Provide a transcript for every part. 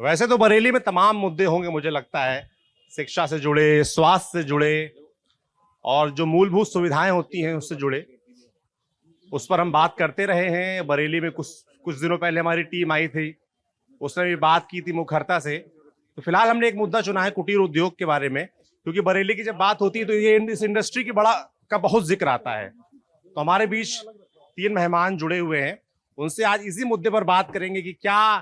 वैसे तो बरेली में तमाम मुद्दे होंगे मुझे लगता है, शिक्षा से जुड़े, स्वास्थ्य से जुड़े और जो मूलभूत सुविधाएं होती हैं उससे जुड़े, उस पर हम बात करते रहे हैं। बरेली में कुछ दिनों पहले हमारी टीम आई थी, उसने भी बात की थी मुखरता से। तो फिलहाल हमने एक मुद्दा चुना है कुटीर उद्योग के बारे में, क्योंकि बरेली की जब बात होती है तो ये इस इंडस्ट्री की बहुत जिक्र आता है। तो हमारे बीच 3 मेहमान जुड़े हुए हैं, उनसे आज इसी मुद्दे पर बात करेंगे कि क्या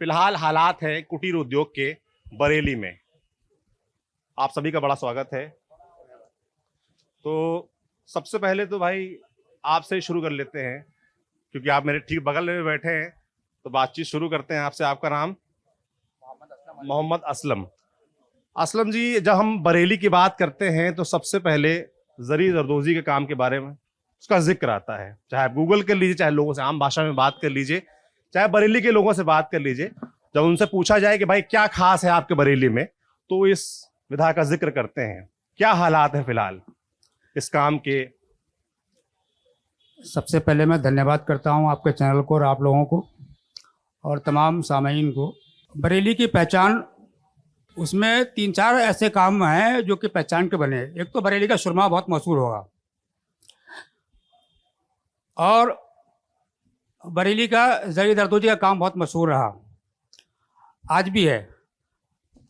फिलहाल हालात है कुटीर उद्योग के बरेली में। आप सभी का बड़ा स्वागत है। तो सबसे पहले तो भाई आपसे ही शुरू कर लेते हैं, क्योंकि आप मेरे ठीक बगल में बैठे हैं, तो बातचीत शुरू करते हैं आपसे। आपका नाम? मोहम्मद असलम। असलम जी, जब हम बरेली की बात करते हैं तो सबसे पहले जरी जरदोजी के काम के बारे में उसका जिक्र आता है। चाहे आप गूगल कर लीजिए, चाहे लोगों से आम भाषा में बात कर लीजिए, चाहे बरेली के लोगों से बात कर लीजिए, जब उनसे पूछा जाए कि भाई क्या खास है आपके बरेली में, तो इस विधा का जिक्र करते हैं। क्या हालात है फिलहाल इस काम के? सबसे पहले मैं धन्यवाद करता हूं आपके चैनल को और आप लोगों को और तमाम सामीन को। बरेली की पहचान, उसमें 3-4 ऐसे काम हैं जो कि पहचान के बने। एक तो बरेली का सुरमा बहुत मशहूर होगा, और बरेली का जरी दरदोजी का काम बहुत मशहूर रहा, आज भी है।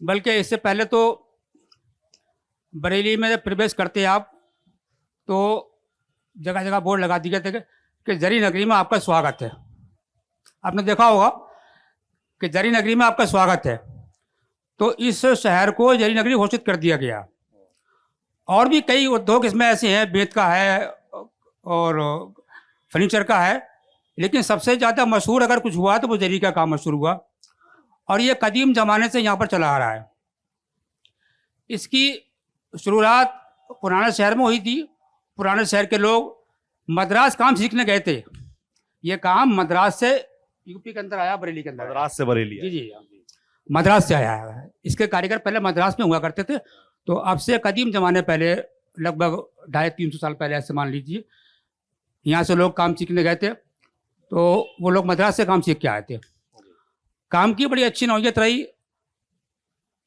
बल्कि इससे पहले तो बरेली में जब प्रवेश करते आप तो जगह जगह बोर्ड लगा दिए थे कि जरी नगरी में आपका स्वागत है। आपने देखा होगा कि जरी नगरी में आपका स्वागत है, तो इस शहर को जरी नगरी घोषित कर दिया गया। और भी कई उद्योग इसमें ऐसे हैं, बेत का है और फर्नीचर का है, लेकिन सबसे ज़्यादा मशहूर अगर कुछ हुआ तो वो जरी का काम मशहूर हुआ, और ये कदीम ज़माने से यहाँ पर चला आ रहा है। इसकी शुरुआत पुराने शहर में हुई थी। पुराने शहर के लोग मद्रास काम सीखने गए थे। ये काम मद्रास से यूपी के अंदर आया, बरेली के अंदर। मद्रास से बरेली? जी जी, मद्रास से आया है। इसके कारीगर पहले मद्रास में हुआ करते थे। तो अब से कदीम ज़माने पहले, लगभग 250-300 साल पहले ऐसे मान लीजिए, यहाँ से लोग काम सीखने गए थे। तो वो लोग मद्रास से काम सीख के आए थे। काम की बड़ी अच्छी नौयत रही,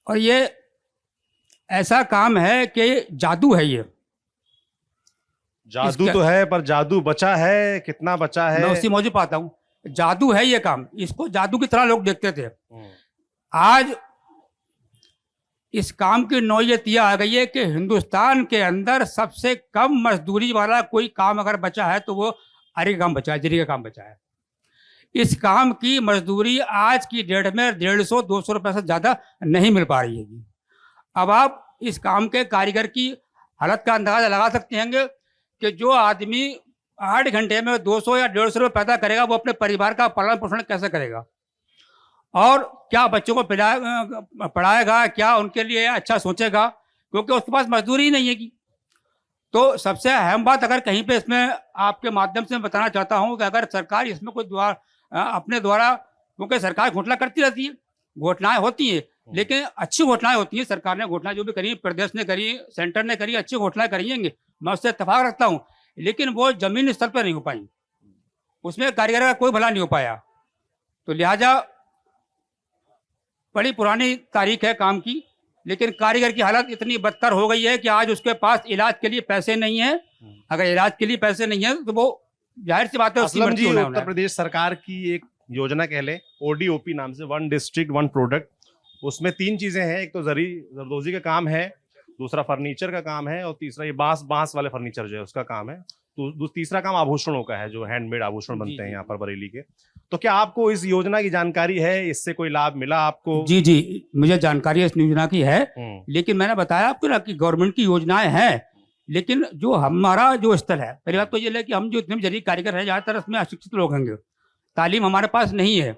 और ये ऐसा काम है कि जादू है। ये जादू तो है, पर जादू बचा है? कितना बचा है? मैं उसी मौजू पर आता हूँ। जादू है ये काम, इसको जादू की तरह लोग देखते थे। आज इस काम की नौयत यह आ गई है कि हिंदुस्तान के अंदर सबसे कम मजदूरी वाला कोई काम अगर बचा है तो वो आरी का काम बचा है, जरी का काम बचा है। इस काम की मजदूरी आज की डेट में 150-200 रुपये से ज़्यादा नहीं मिल पा रही है। अब आप इस काम के कारीगर की हालत का अंदाजा लगा सकते हैं कि जो आदमी 8 घंटे में 200 या 150 रुपये पैदा करेगा, वो अपने परिवार का पालन पोषण कैसे करेगा, और क्या बच्चों को पढ़ाएगा, क्या उनके लिए अच्छा सोचेगा, क्योंकि उसके पास मजदूरी ही नहीं है की। तो सबसे अहम बात अगर कहीं पे इसमें आपके माध्यम से मैं बताना चाहता हूँ कि अगर सरकार इसमें कोई अपने द्वारा, क्योंकि सरकार घोटाला करती रहती है, घोटालाएं होती हैं, लेकिन अच्छी घोटालाएं होती हैं। सरकार ने घोटाला जो भी करी, प्रदेश ने करी, सेंटर ने करी, अच्छी घोटालाएं करिएंगे, मैं उससे इत्तेफाक रखता हूँ, लेकिन वो जमीन स्तर पर नहीं हो पाई, उसमें कारीगर का कोई भला नहीं हो पाया। तो लिहाजा बड़ी पुरानी तारीख है काम की, लेकिन कारीगर की हालत इतनी बदतर हो गई है कि आज उसके पास इलाज के लिए पैसे नहीं है। अगर इलाज के लिए पैसे नहीं है तो वो जाहिर सी बात है उसकी असलम मृत्यु जी, होने वाला उत्तर है। प्रदेश सरकार की एक योजना कह ले, ODOP नाम से, 1 डिस्ट्रिक्ट 1 प्रोडक्ट, उसमें 3 चीजें हैं। एक तो जरी जरदोजी का काम है, दूसरा फर्नीचर का काम है, और तीसरा ये बांस वाले फर्नीचर जो है उसका काम है। तो तीसरा काम आभूषणों का है, जो हैंडमेड आभूषण बनते हैं यहाँ पर बरेली के। तो क्या आपको इस योजना की जानकारी है? इससे कोई लाभ मिला आपको? जी जी, मुझे जानकारी इस योजना की है, लेकिन मैंने बताया आपको ना कि गवर्नमेंट की योजनाएं हैं, लेकिन जो हमारा जो स्तर है, पहली बात तो ये है कि हम जो इतने जरी कारीगर हैं, ज़्यादातर इसमें अशिक्षित लोग होंगे, तालीम हमारे पास नहीं है,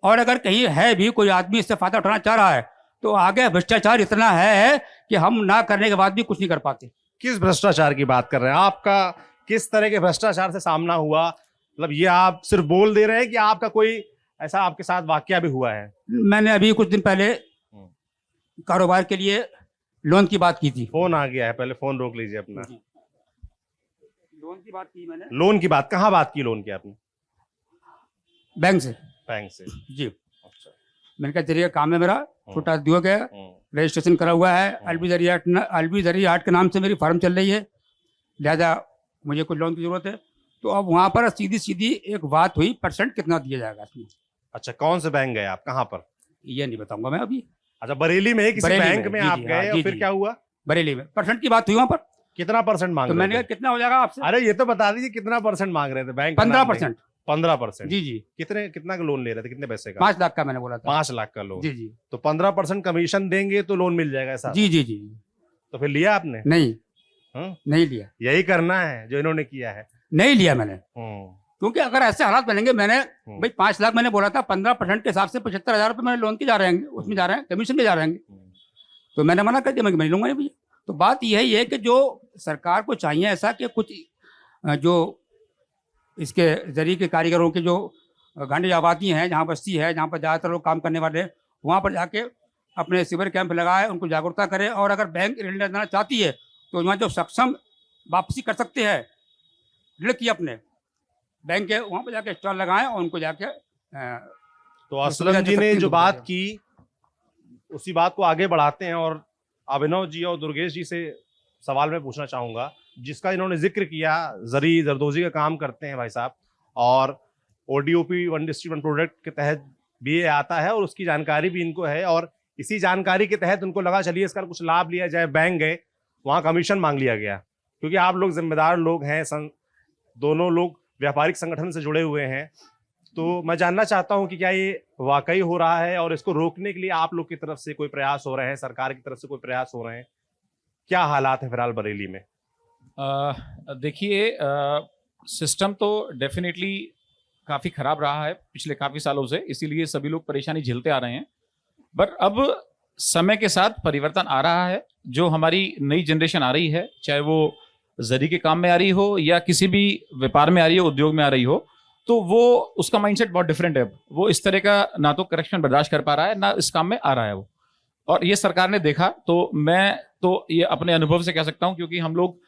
और अगर कहीं है भी कोई आदमी इससे फायदा उठाना चाह रहा है तो आगे भ्रष्टाचार इतना है कि हम ना करने के बाद भी कुछ नहीं कर पाते। किस भ्रष्टाचार की बात कर रहे हैं? आपका किस तरह के भ्रष्टाचार से सामना हुआ? मतलब ये आप सिर्फ बोल दे रहे हैं कि आपका कोई ऐसा आपके साथ वाकया भी हुआ है? मैंने अभी कुछ दिन पहले कारोबार के लिए लोन की बात की थी। फोन आ गया है, पहले फोन रोक लीजिए अपना। लोन की बात की मैंने। लोन की बात कहाँ बात की? लोन की आपने? बैंक से। बैंक से? जी। अच्छा। मैंने कहा जरिए काम है मेरा, छोटा उद्योग है, रजिस्ट्रेशन करा हुआ है, अलवी आर्ट के नाम से मेरी फार्म चल रही है, लिहाजा मुझे कुछ लोन की जरूरत है। तो अब वहाँ पर सीधी सीधी एक बात हुई, परसेंट कितना दिया जाएगा इसमें। अच्छा, कौन से बैंक गए आप, कहाँ पर? ये नहीं बताऊंगा मैं अभी। अच्छा, बरेली में किसी बरेली बैंक में, में जी, आप जी, गए हाँ, और जी, फिर जी। क्या हुआ? बरेली में परसेंट की बात हुई वहाँ पर। कितना परसेंट मांग तो मैंने रहे कहा थे? कितना हो जाएगा आपसे? अरे ये तो बता दीजिए कितना परसेंट मांग रहे थे बैंक? 15%। 15%? जी जी। कितना का लोन ले रहे थे, कितने पैसे का? 5 लाख का मैंने बोला था। 5 लाख का लोन? जी जी। तो 15% कमीशन देंगे तो लोन मिल जाएगा, ऐसा? जी जी जी। तो फिर लिया आपने? नहीं, हाँ? नहीं लिया, यही करना है जो इन्होंने किया है। नहीं लिया मैंने, क्योंकि अगर ऐसे हालात बनेंगे, मैंने भाई 5 लाख मैंने बोला था, 15% के हिसाब से 75,000 रुपये मेरे लोन के जा रहे हैं, उसमें जा रहे हैं, कमीशन के जा रहे हैं। तो मैंने मना कर दिया, मैं नहीं लूंगा नहीं भैया। तो बात यही है कि जो सरकार को चाहिए ऐसा कि कुछ जो इसके जरिए के कारीगरों के जो गांधी आबादी हैं, जहाँ बस्ती है, जहाँ पर ज़्यादातर लोग काम करने वाले हैं, वहाँ पर जाके अपने शिविर कैंप लगाए, उनको जागरूकता करें। और अगर बैंक ऋण लेना चाहती है तो वहाँ जो सक्षम वापसी कर सकते हैं ऋण की अपने बैंक के, वहाँ पर जाके स्टॉल लगाएं और उनको जाके तो असलम जी ने जो बात की उसी बात को आगे बढ़ाते हैं और अभिनव जी और दुर्गेश जी से सवाल मैं पूछना चाहूँगा, जिसका इन्होंने जिक्र किया। जरी जरदोजी का काम करते हैं भाई साहब, और ODOP one district one product के तहत भी ये आता है और उसकी जानकारी भी इनको है। और इसी जानकारी के तहत उनको लगा चलिए इसका कुछ लाभ लिया जाए। बैंक गए, वहाँ कमीशन मांग लिया गया, क्योंकि आप लोग जिम्मेदार लोग हैं, दोनों लोग व्यापारिक संगठन से जुड़े हुए हैं। तो मैं जानना चाहता हूं कि क्या ये वाकई हो रहा है और इसको रोकने के लिए आप लोग की तरफ से कोई प्रयास हो रहे हैं, सरकार की तरफ से कोई प्रयास हो रहे हैं? क्या हालात है फिलहाल बरेली में? देखिए, सिस्टम तो डेफिनेटली काफ़ी खराब रहा है पिछले काफ़ी सालों से, इसीलिए सभी लोग परेशानी झेलते आ रहे हैं। पर अब समय के साथ परिवर्तन आ रहा है। जो हमारी नई जनरेशन आ रही है, चाहे वो जरी के काम में आ रही हो या किसी भी व्यापार में आ रही हो, उद्योग में आ रही हो, तो वो उसका माइंडसेट बहुत डिफरेंट है। वो इस तरह का ना तो करेक्शन बर्दाश्त कर पा रहा है, ना इस काम में आ रहा है वो। और ये सरकार ने देखा, तो मैं तो ये अपने अनुभव से कह सकता हूँ, क्योंकि हम लोग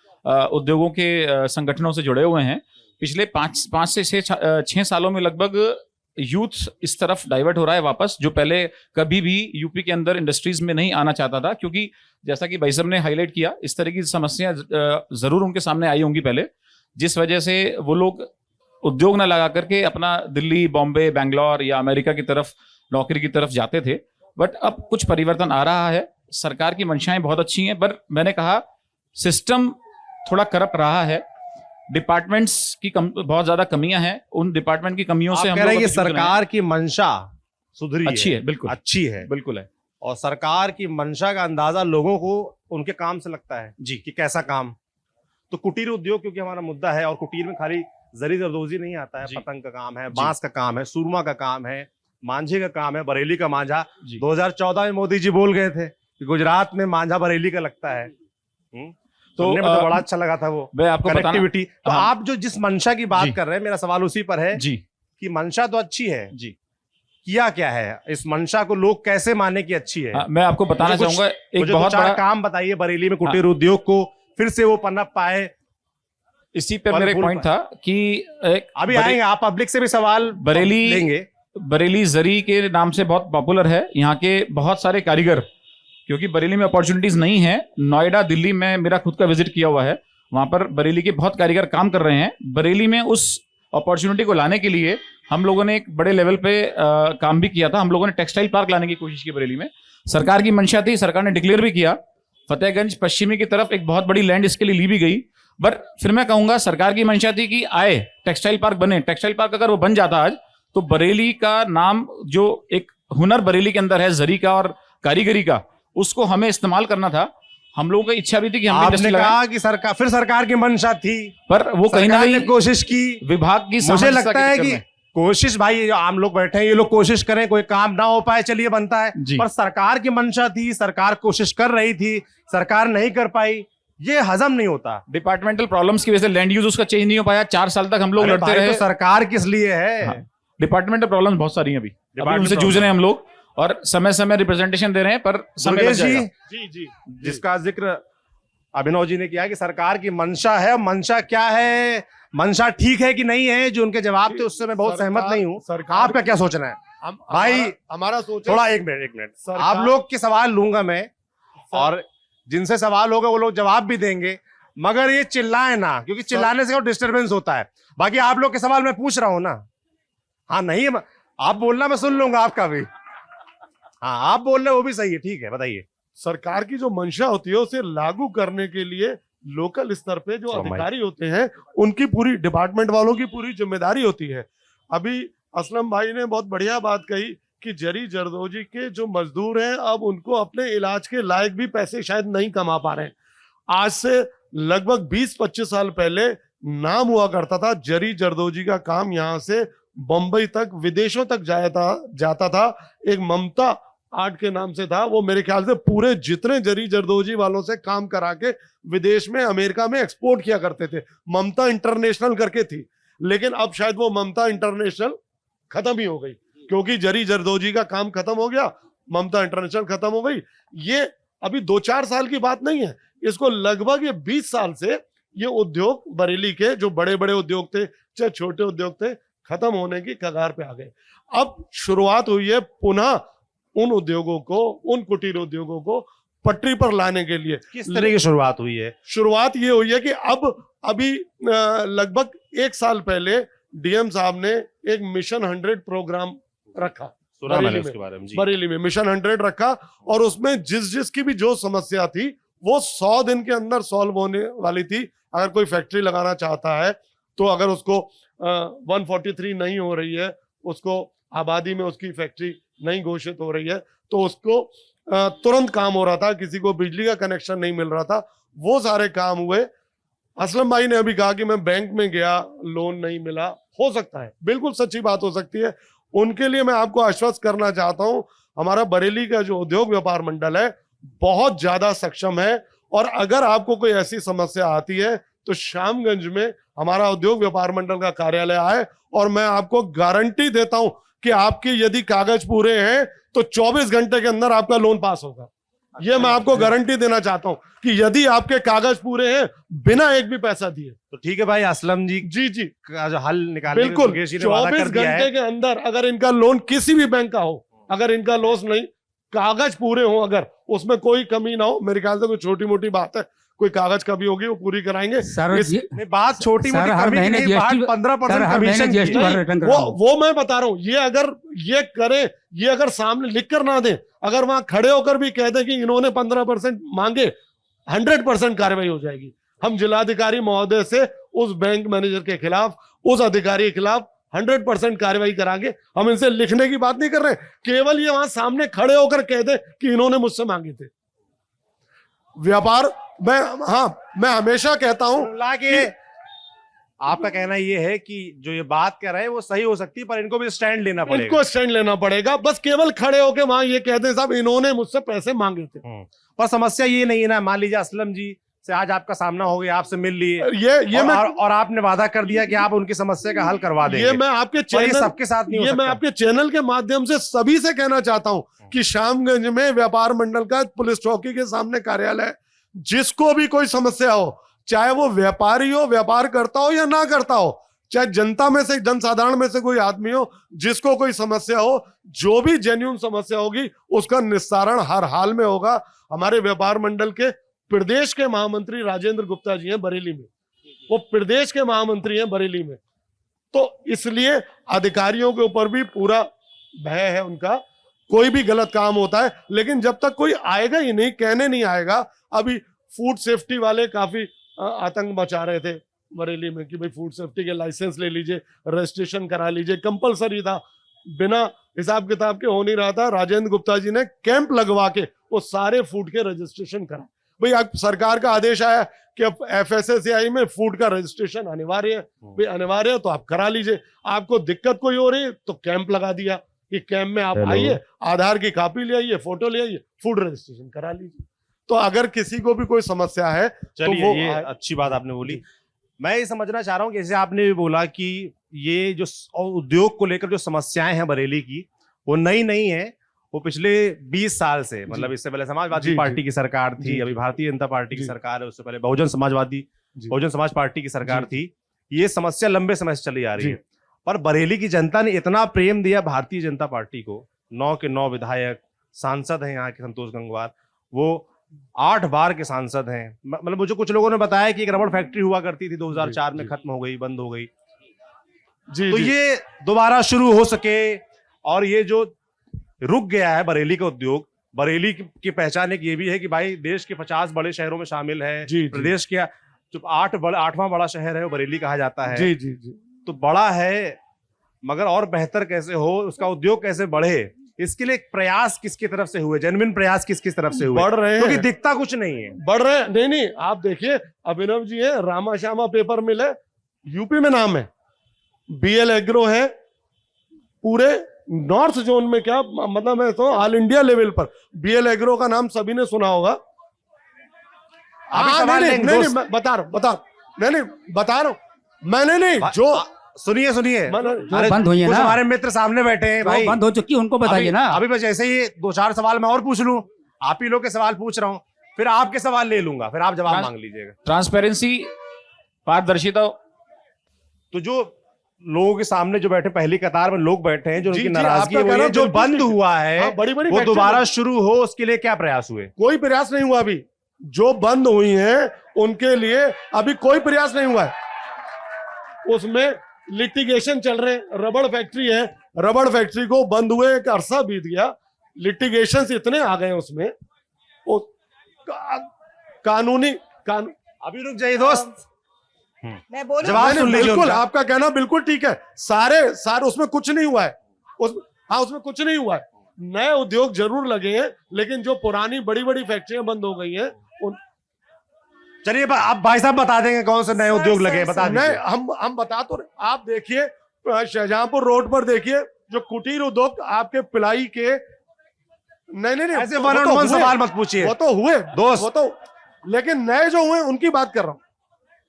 उद्योगों के संगठनों से जुड़े हुए हैं। पिछले 5 से 6 सालों में लगभग यूथ इस तरफ डाइवर्ट हो रहा है वापस, जो पहले कभी भी यूपी के अंदर इंडस्ट्रीज में नहीं आना चाहता था। क्योंकि जैसा कि भाई साहब ने हाईलाइट किया, इस तरह की समस्याएं जरूर उनके सामने आई होंगी पहले, जिस वजह से वो लोग उद्योग न लगा करके अपना दिल्ली, बॉम्बे, बेंगलोर या अमेरिका की तरफ नौकरी की तरफ जाते थे। बट अब कुछ परिवर्तन आ रहा है। सरकार की मंशाएं बहुत अच्छी हैं, पर मैंने कहा सिस्टम थोड़ा करप्ट रहा है। डिपार्टमेंट्स की बहुत ज्यादा कमियां हैं। उन डिपार्टमेंट की कमियों से हम कह रहे हैं कि सरकार की मंशा सुधरी अच्छी है, बिल्कुल अच्छी है, बिल्कुल है। और सरकार की मंशा का अंदाजा लोगों को उनके काम से लगता है जी कि कैसा काम। तो कुटीर उद्योग क्योंकि हमारा मुद्दा है, और कुटीर में खाली जरी जरदोजी नहीं आता है, पतंग का काम है, बांस का काम है, सुरमा का काम है, मांझे का काम है, बरेली का मांझा। 2014 में मोदी जी बोल गए थे कि गुजरात में मांझा बरेली का लगता है। तो बड़ा अच्छा लगा था वो मैं आपको कनेक्टिविटी। तो आप जो जिस मंशा की बात कर रहे हैं, मेरा सवाल उसी पर है जी कि मंशा तो अच्छी है जी, किया क्या है इस मंशा को लोग कैसे माने कि अच्छी है? मैं आपको बताना चाहूंगा एक बहुत बड़ा काम बताइए बरेली में कुटीर उद्योग को फिर से वो पनप पाए। इसी पे मेरा एक पॉइंट था कि अभी आएंगे, आप पब्लिक से भी सवाल बरेली लेंगे। बरेली जरी के नाम से बहुत पॉपुलर है। यहाँ के बहुत सारे कारीगर, क्योंकि बरेली में अपॉर्चुनिटीज नहीं है। नोएडा, दिल्ली में मेरा खुद का विजिट किया हुआ है, वहां पर बरेली के बहुत कारीगर काम कर रहे हैं। बरेली में उस अपॉर्चुनिटी को लाने के लिए हम लोगों ने एक बड़े लेवल पे काम भी किया था। हम लोगों ने टेक्सटाइल पार्क लाने की कोशिश की बरेली में। सरकार की मंशा थी, सरकार ने डिक्लेयर भी किया। फतेहगंज पश्चिमी की तरफ एक बहुत बड़ी लैंड इसके लिए ली भी गई। बट फिर मैं कहूंगा सरकार की मंशा थी कि आए टेक्सटाइल पार्क बने। टेक्सटाइल पार्क अगर वो बन जाता आज, तो बरेली का नाम, जो एक हुनर बरेली के अंदर है जरी का और कारीगरी का, उसको हमें इस्तेमाल करना था। हम लोगों की इच्छा भी थी कि हम आपने कहा कि सरकार की मंशा थी, पर वो कहीं ना कहीं कोशिश की, विभाग की। मुझे लगता है कि कोशिश, भाई जो आम लोग बैठे हैं ये लोग कोशिश करें, कोई काम ना हो पाए चलिए बनता है, पर सरकार की मंशा थी, सरकार कोशिश कर रही थी, सरकार नहीं कर पाई, ये हजम नहीं होता। डिपार्टमेंटल प्रॉब्लम्स की वजह से लैंड यूज उसका चेंज नहीं हो पाया। 4 साल तक हम लोग लड़ते रहे। तो सरकार किस लिए है? डिपार्टमेंटल प्रॉब्लम्स बहुत सारी हैं अभी उनसे जूझ रहे हैं हम लोग, और समय समय रिप्रेजेंटेशन दे रहे हैं, पर समय लग जाएगा। जी जिसका जिक्र अभिनव जी ने किया कि सरकार की मंशा है। मंशा क्या है, मंशा ठीक है कि नहीं है, जो उनके जवाब थे उससे मैं बहुत सहमत नहीं हूँ। आपका क्या सोचना है? भाई हमारा सोच है थोड़ा एक मिनट सरकार- आप लोग के सवाल लूंगा मैं, और जिनसे सवाल होगा वो लोग जवाब भी देंगे, मगर ये चिल्लाए ना, क्योंकि चिल्लाने से डिस्टरबेंस होता है। बाकी आप लोग के सवाल मैं पूछ रहा हूं ना। हाँ नहीं, आप बोलना मैं सुन लूंगा आपका भी। हाँ आप बोल रहे हो वो भी सही है, ठीक है, बताइए। सरकार की जो मंशा होती है उसे लागू करने के लिए लोकल स्तर पे जो Oh my- अधिकारी होते हैं उनकी पूरी डिपार्टमेंट वालों की पूरी जिम्मेदारी होती है। अभी असलम भाई ने बहुत बढ़िया बात कही कि जरी जरदोजी के जो मजदूर हैं अब उनको अपने इलाज के लायक भी पैसे शायद नहीं कमा पा रहे हैं। आज से लगभग 20-25 साल पहले नाम हुआ करता था जरी जरदोजी का काम यहाँ से बंबई तक, विदेशों तक जाता था। एक ममता आर्ट के नाम से था, वो मेरे ख्याल से पूरे जितने जरी जरदोजी वालों से काम करा के विदेश में, अमेरिका में एक्सपोर्ट किया करते थे। ममता इंटरनेशनल करके थी, लेकिन अब शायद वो ममता इंटरनेशनल खत्म ही हो गई, क्योंकि जरी जरदोजी का काम खत्म हो गया, ममता इंटरनेशनल खत्म हो गई। ये अभी 2-4 साल की बात नहीं है, इसको लगभग ये 20 साल से ये उद्योग बरेली के जो बड़े बड़े उद्योग थे चाहे छोटे उद्योग थे, खत्म होने की कगार पे आ गए। अब शुरुआत हुई है पुनः उन उद्योगों को, उन कुटीर उद्योगों को पटरी पर लाने के लिए। किस तरह की शुरुआत हुई है? शुरुआत ये हुई है कि अब अभी लगभग 1 साल पहले डीएम साहब ने एक मिशन 100 प्रोग्राम रखा सुना मैंने बरेली उसके बारे में जी। बरेली में मिशन 100 रखा, और उसमें जिसकी भी जो समस्या थी वो 100 दिन के अंदर सॉल्व होने वाली थी। अगर कोई फैक्ट्री लगाना चाहता है तो अगर उसको 143 नहीं हो रही है, उसको आबादी में उसकी फैक्ट्री नहीं घोषित हो रही है, तो उसको तुरंत काम हो रहा था। किसी को बिजली का कनेक्शन नहीं मिल रहा था, वो सारे काम हुए। असलम भाई ने अभी कहा कि मैं बैंक में गया, लोन नहीं मिला। हो सकता है, बिल्कुल सच्ची बात हो सकती है। उनके लिए मैं आपको आश्वस्त करना चाहता हूं, हमारा बरेली का जो उद्योग व्यापार मंडल है बहुत ज्यादा सक्षम है, और अगर आपको कोई ऐसी समस्या आती है तो श्यामगंज में हमारा उद्योग व्यापार मंडल का कार्यालय आए, और मैं आपको गारंटी देता हूं कि आपके यदि कागज पूरे हैं तो 24 घंटे के अंदर आपका लोन पास होगा। ये मैं आपको गारंटी देना चाहता हूं कि यदि आपके कागज पूरे हैं बिना एक भी पैसा दिए। तो ठीक है भाई, असलम जी जी का जो हल निकालने का बिल्कुल, मुकेश जी ने वादा 24 कर दिया घंटे है। के अंदर अगर इनका लोन किसी भी बैंक का हो, अगर इनका लॉस नहीं, कागज पूरे हो, अगर उसमें कोई कमी ना हो, मेरे ख्याल से कोई छोटी मोटी बात है, कोई कागज कमी होगी वो पूरी कराएंगे। सर इस- नहीं, बात छोटी सर, मोटी हर कमी की महीने नहीं, बात GST 15% हर महीने कमीशन की GST है। भर रिटर्न कर रहा हूं। वो मैं बता रहा हूं, ये अगर ये करे, ये अगर सामने लिख कर ना दे, अगर वहां खड़े होकर भी कह दे कि इन्होंने 15% मांगे, 100% कार्रवाई हो जाएगी। हम जिलाधिकारी महोदय से उस बैंक मैनेजर के खिलाफ, उस अधिकारी के खिलाफ 100% कार्रवाई करांगे। हम इनसे लिखने की बात नहीं कर रहे, केवल ये वहां सामने खड़े होकर कह दे कि इन्होंने मुझसे मांगे थे। व्यापार मैं हमेशा कहता हूं, ला के आपका कहना ये है कि जो ये बात कर रहे हैं वो सही हो सकती है, पर इनको भी स्टैंड लेना पड़ेगा। इनको स्टैंड लेना पड़ेगा। बस केवल खड़े होकर वहां ये कहते हैं साहब इन्होंने मुझसे पैसे मांगे थे। पर समस्या ये नहीं है ना, मान लीजिए असलम जी से आज आपका सामना हो गया, आपसे मिल लिए, ये मैं और आपने वादा कर दिया कि आप उनकी समस्या का हल करवा देंगे। ये मैं आपके पर ये चैनल सबके साथ नहीं हो ये मैं सकता। आपके चैनल के माध्यम से सभी से कहना चाहता हूं कि श्यामगंज में व्यापार मंडल का पुलिस चौकी के सामने कार्यालय है। जिसको भी कोई समस्या हो, चाहे वो व्यापारी हो, व्यापार करता हो या ना करता हो, चाहे जनता में से, जनसाधारण में से कोई आदमी हो, जिसको कोई समस्या हो, जो भी जेन्युइन समस्या होगी उसका निस्तारण हर हाल में होगा। हमारे व्यापार मंडल के प्रदेश के महामंत्री राजेंद्र गुप्ता जी हैं बरेली में, वो प्रदेश के महामंत्री हैं बरेली में, तो इसलिए अधिकारियों के ऊपर भी पूरा भय है उनका। कोई भी गलत काम होता है, लेकिन जब तक कोई आएगा ही नहीं, कहने नहीं आएगा। अभी फूड सेफ्टी वाले काफी आतंक मचा रहे थे बरेली में कि भाई फूड सेफ्टी के लाइसेंस ले लीजिए, रजिस्ट्रेशन करा लीजिए, कंपलसरी था, बिना हिसाब किताब के हो नहीं रहा था। राजेंद्र गुप्ता जी ने कैंप लगवा के वो सारे फूड के रजिस्ट्रेशन करा। भाई अब सरकार का आदेश आया कि अब FSSAI में फूड का रजिस्ट्रेशन अनिवार्य है, भाई अनिवार्य है तो आप करा लीजिए। आपको दिक्कत कोई हो रही है तो कैंप लगा दिया कि कैंप में आप आइए, आधार की कॉपी ले आइए, फोटो ले आइए, फूड रजिस्ट्रेशन करा लीजिए। तो अगर किसी को भी कोई समस्या है तो चलिए, वो ये अच्छी बात आपने बोली। मैं ये समझना चाह रहा हूँ कि जैसे आपने भी बोला कि ये जो उद्योग को लेकर जो समस्याएं हैं बरेली की, वो नई नहीं है, वो पिछले 20 साल से, मतलब इससे पहले समाजवादी पार्टी की सरकार थी, अभी भारतीय जनता पार्टी की सरकार है, उससे पहले बहुजन समाज पार्टी की सरकार थी। ये समस्या लंबे समय से चली आ रही है। पर बरेली की जनता ने इतना प्रेम दिया भारतीय जनता पार्टी को, 9 के 9 विधायक सांसद हैं यहाँ के, संतोष गंगवार वो 8 बार के सांसद हैं। मतलब मुझे कुछ लोगों ने बताया कि एक रबड़ फैक्ट्री हुआ करती थी 2004 में, खत्म हो गई, बंद हो गई। जी तो जी। ये दोबारा शुरू हो सके, और ये जो रुक गया है बरेली का उद्योग, बरेली की पहचान एक ये भी है कि भाई देश के 50 बड़े शहरों में शामिल है। जी, जी। प्रदेश के जो 8वां बड़ा शहर है वो बरेली कहा जाता है। जी जी जी। तो बड़ा है, मगर और बेहतर कैसे हो, उसका उद्योग कैसे बढ़े, इसके लिए प्रयास किसकी तरफ से हुए, जेन्युइन प्रयास किस किस तरफ से हुए? बढ़ रहे क्योंकि हैं, दिखता कुछ नहीं है। बढ़ रहे हैं। नहीं नहीं, आप देखिए अभिनव जी है, रामा श्यामा पेपर मिल है, यूपी में नाम है, BL एग्रो है, पूरे नॉर्थ जोन में, क्या मतलब है, तो ऑल इंडिया लेवल पर BL एग्रो का नाम सभी ने सुना होगा। अभी सवाल नहीं, लेंगे, नहीं, दोस्त। मैं बता रहा हूं, नहीं बता रहा हूं, मैंने नहीं, जो सुनिए जो बंद हुई है कुछ ना, हमारे मित्र सामने बैठे हैं भाई, वो बंद हो चुकी है, उनको बताइए ना। अभी बस ऐसे ही 2-4 सवाल मैं और पूछ लूं, आप ही लोग के सवाल पूछ रहा हूं, फिर आपके सवाल ले लूंगा, फिर आप जवाब मांग लीजिएगा। ट्रांसपेरेंसी, पारदर्शिता। तो जो लोगों के सामने जो बैठे, पहली कतार में लोग बैठे हैं, जो जी, उनकी जी, नाराजगी आपका है, वो कहना ये जो बिल्कुल बंद ठीक है। हुआ है, हाँ, बड़ी-बड़ी वो फैक्ट्री दोबारा बंद। शुरू हो, उसके लिए क्या प्रयास हुए? कोई प्रयास नहीं हुआ अभी। जो बंद हुई हैं उनके लिए अभी कोई प्रयास नहीं हुआ है। उसमें लिटिगेशन चल रहे हैं, रबड़ फैक्ट्री है, रबड़ फैक्ट्री को बंद हुए एक अरसा बीत गया, लिटिगेशंस इतने आ गए उसमें, वो कानूनी अभी रुक जाइए दोस्त, मैं बोलूं? जवाब सुन लीजिए बिल्कुल, उनका। आपका कहना बिल्कुल ठीक है। सारे उसमें कुछ नहीं हुआ है, उसमें कुछ नहीं हुआ है। नए उद्योग जरूर लगे हैं, लेकिन जो पुरानी बड़ी बड़ी फैक्ट्रियां बंद हो गई हैं उन चलिए आप भाई साहब बता देंगे कौन से नए उद्योग लगे, बता नहीं, दीजिए। हम बता तो रहे। आप देखिए शाहजहांपुर रोड पर देखिए, जो कुटीर उद्योग आपके पिलाई के, नहीं ऐसे वो वन तो ऑन वन हुए, सवाल मत पूछिए वो तो हुए दोस्त। वो तो, लेकिन नए जो हुए उनकी बात कर रहा हूं।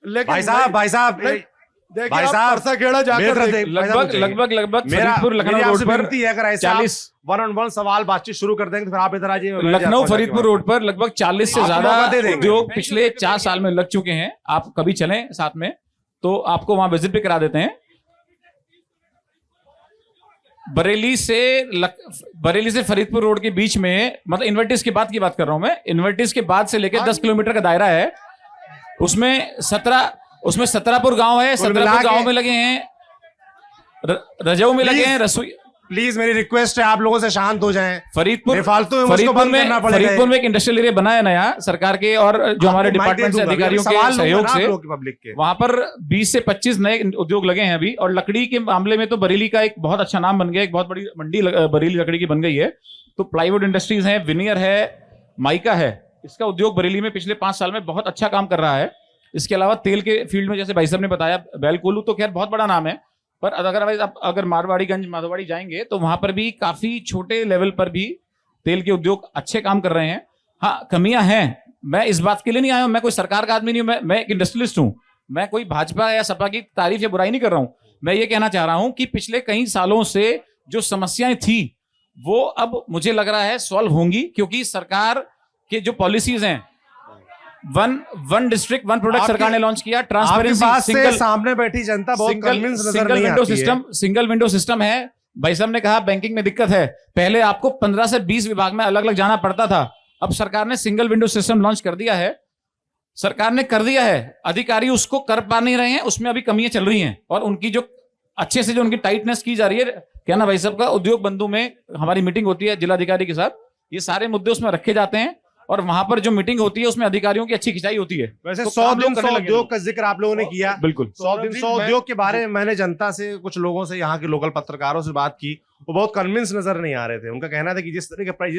लेकिन भाई साहब नहीं, देखिए भाई आप साहब, परसाखेड़ा जाकर मेरे तरफ देखिए। लगभग मेरा फरीदपुर लखनऊ मेरी रोड आपसे पर विनती है, अगर ऐसा 40 वन ऑन वन सवाल बातचीत शुरू कर देंगे तो फिर आप इधर आ जाइए। लखनऊ फरीदपुर रोड पर लगभग 40 से आप ज्यादा मौका दे देंगे। उद्योग पिछले 4 साल में लग चुके हैं। आप कभी चलें साथ में तो आपको वहां विजिट भी करा देते हैं। बरेली से फरीदपुर रोड के बीच में, मतलब इन्वर्टिस के बाद की बात कर रहा हूं मैं, इन्वर्टिस के बाद से लेकर 10 किलोमीटर का दायरा है। उसमें 17पुर गांव है, 17पुर गांव में लगे हैं, रजऊ में लगे हैं, रसोई। प्लीज मेरी रिक्वेस्ट है, आप लोगों से शांत हो जाएं। फरीदपुर बेफालतू में मुझको बंद करना पड़ेगा। फरीदपुर में एक इंडस्ट्रियल एरिया बना है नया सरकार के और जो हमारे डिपार्टमेंट से अधिकारियों के सहयोग से, पब्लिक के वहां पर 20 से 25 नए उद्योग लगे हैं अभी। और लकड़ी के मामले में तो बरेली का एक बहुत अच्छा नाम बन गया, एक बहुत बड़ी मंडी बरेली लकड़ी की बन गई है। तो प्लाईवुड इंडस्ट्रीज है, विनियर है, माइका है, इसका उद्योग बरेली में पिछले 5 साल में बहुत अच्छा काम कर रहा है। इसके अलावा तेल के फील्ड में जैसे भाई साहब ने बताया, बैलकोलू तो खैर बहुत बड़ा नाम है, पर अगर मारवाड़ीगंज माधोवाड़ी जाएंगे तो वहां पर भी काफी छोटे लेवल पर भी तेल के उद्योग अच्छे काम कर रहे हैं। हाँ, कमियां हैं, मैं इस बात के लिए नहीं आया हूं, मैं कोई सरकार का आदमी नहीं हूं, मैं एक इंडस्ट्रियलिस्ट हूं। मैं कोई भाजपा या सपा की तारीफ या बुराई नहीं कर रहा हूं। मैं ये कहना चाह रहा हूं कि पिछले कई सालों से जो समस्याएं थी वो अब मुझे लग रहा है सॉल्व होंगी, क्योंकि सरकार के जो पॉलिसीज हैं, वन डिस्ट्रिक्ट वन प्रोडक्ट सरकार ने लॉन्च किया। ट्रांसपेरेंसी, सामने बैठी जनता बहुत कन्विंस नजर नहीं आती है। सिंगल विंडो सिस्टम है। भाई साहब ने कहा बैंकिंग में दिक्कत है, पहले आपको 15 से 20 विभाग में अलग अलग जाना पड़ता था, अब सरकार ने सिंगल विंडो सिस्टम लॉन्च कर दिया है। सरकार ने कर दिया है, अधिकारी उसको कर पा नहीं रहे हैं, उसमें अभी कमियां चल रही हैं। और उनकी जो अच्छे से जो उनकी टाइटनेस की जा रही है, क्या ना भाई साहब का उद्योग बंधु में हमारी मीटिंग होती है जिलाधिकारी के साथ, ये सारे मुद्दे उसमें रखे जाते हैं और वहां पर जो मीटिंग होती है उसमें अधिकारियों की अच्छी खिंचाई होती है। वैसे तो 100 दिन 100 उद्योग का जिक्र आप लोगों ने किया। बिल्कुल 100 दिन 100 उद्योग के बारे में मैंने जनता से, कुछ लोगों से, यहाँ के लोकल पत्रकारों से बात की, वो बहुत कन्विंस नजर नहीं आ रहे थे। उनका कहना था कि जिस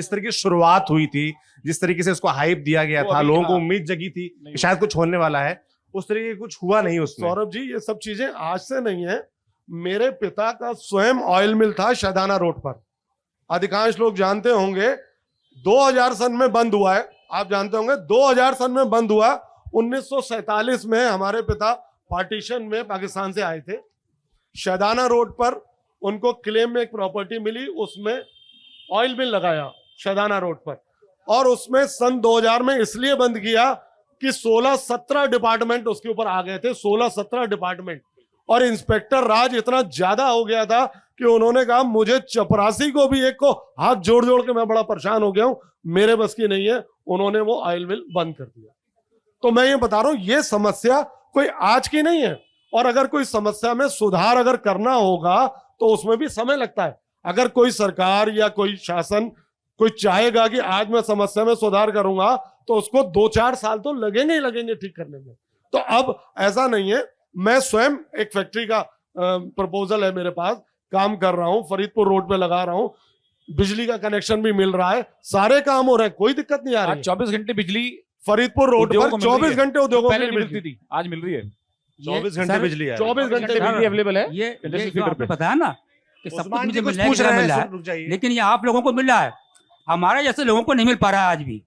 तरह की शुरुआत हुई थी, जिस तरीके से उसको हाइप दिया गया था, लोगों को उम्मीद जगी थी कि शायद कुछ होने वाला है, उस तरीके कुछ हुआ नहीं उसमें। सौरभ जी, ये सब चीजें आज से नहीं है। मेरे पिता का स्वयं ऑयल मिल था शहदाना रोड पर, अधिकांश लोग जानते होंगे। 2000 सन में बंद हुआ है, आप जानते होंगे 2000 सन में बंद हुआ। 1947 में हमारे पिता पार्टीशन में पाकिस्तान से आए थे। शहदाना रोड पर उनको क्लेम में एक प्रॉपर्टी मिली, उसमें ऑयल मिल लगाया शहदाना रोड पर, और उसमें सन 2000 में इसलिए बंद किया कि 16-17 डिपार्टमेंट उसके ऊपर आ गए थे, 16-17 डिपार्टमेंट। और इंस्पेक्टर राज इतना ज्यादा हो गया था कि उन्होंने कहा मुझे चपरासी को भी एक को हाथ जोड़ जोड़ के मैं बड़ा परेशान हो गया हूं, मेरे बस की नहीं है। उन्होंने वो ऑयल मिल बंद कर दिया। तो मैं ये बता रहा हूं, ये समस्या कोई आज की नहीं है, और अगर कोई समस्या में सुधार अगर करना होगा तो उसमें भी समय लगता है। अगर कोई सरकार या कोई शासन कोई चाहेगा कि आज मैं समस्या में सुधार करूंगा तो उसको 2-4 साल तो लगेंगे ही लगेंगे ठीक करने में। तो अब ऐसा नहीं है, मैं स्वयं एक फैक्ट्री का प्रपोजल है मेरे पास, काम कर रहा हूं, फरीदपुर रोड पे लगा रहा हूं, बिजली का कनेक्शन भी मिल रहा है, सारे काम हो रहे हैं, कोई दिक्कत नहीं आ रही। आज 24 घंटे बिजली फरीदपुर रोड उद्योगों पर को मिल रही 24 है। घंटे उद्योगों पहले को नहीं मिल मिलती थी, आज मिल रही है। 24 घंटे बिजली है। 24 घंटे बिजली अवेलेबल है। ये इंडस्ट्रियल जो फीडर आपने पे। बताया ना कि सब कुछ उस्मान जी मुझे कुछ मिल पूछ रहे मिल रहा हैं, है, रुक जाइए। लेकिन ये आप लोगों को मिल रहा है, हमारे जैसे लोगों को नहीं मिल पा रहा है आज भी।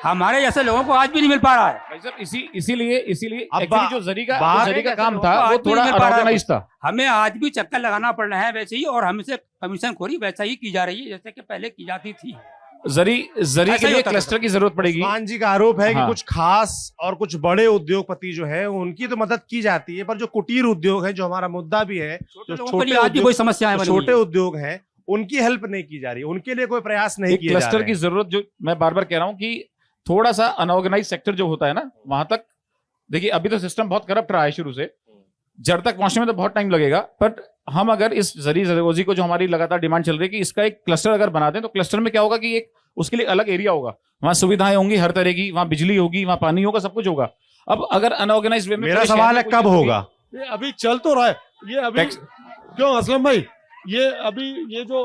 हमारे जैसे लोगों को आज भी नहीं मिल पा रहा है। भाई साहब इसीलिए अब एक्चुअली जो जरी का बात- काम था आज वो भी थोड़ा नहीं मिल पा रहा है। ऑर्गेनाइज था। हमें आज भी चक्कर लगाना पड़ रहा है वैसे ही, और हमसे कमीशन खोरी वैसा ही की जा रही है जैसे कि पहले की जाती थी। जरी ऐसा के ही लिए होता था। क्लस्टर की जरूरत पड़ेगी। उस्मान जी का आरोप है कि हाँ। कुछ खास और कुछ बड़े उद्योगपति जो है उनकी तो मदद की जाती है, पर जो कुटीर उद्योग है, जो हमारा मुद्दा भी है, जो लोगों के लिए आज भी कोई समस्याएं बनी हुई छोटे हैं। उद्योग हैं, उनकी हेल्प नहीं की जा रही, उनके लिए कोई प्रयास नहीं एक किए जा क्लस्टर रहे की हैं। जरूरत, जो मैं बार बार कह रहा हूं कि थोड़ा सा अनऑर्गेनाइज सेक्टर जो होता है ना, वहां तक देखिए अभी तो सिस्टम बहुत करप्ट रहा है शुरू से, जड़ तक पहुंचने में तो बहुत टाइम लगेगा। बट हम अगर इस जरी जरदोजी को, जो हमारी लगातार डिमांड चल रही है कि इसका एक क्लस्टर अगर बना दें, तो क्लस्टर में क्या होगा कि एक उसके लिए अलग एरिया होगा, वहां सुविधाएं होंगी हर तरह की, वहां बिजली होगी, वहां पानी होगा, सब कुछ होगा। अब अगर अनऑर्गेनाइज वे में मेरा पूरे शहर सवाल में है कोई कब चीज होगी, होगा? ये अभी चल तो रहा है, ये अभी टैक्स- क्यों असलम भाई, ये अभी ये जो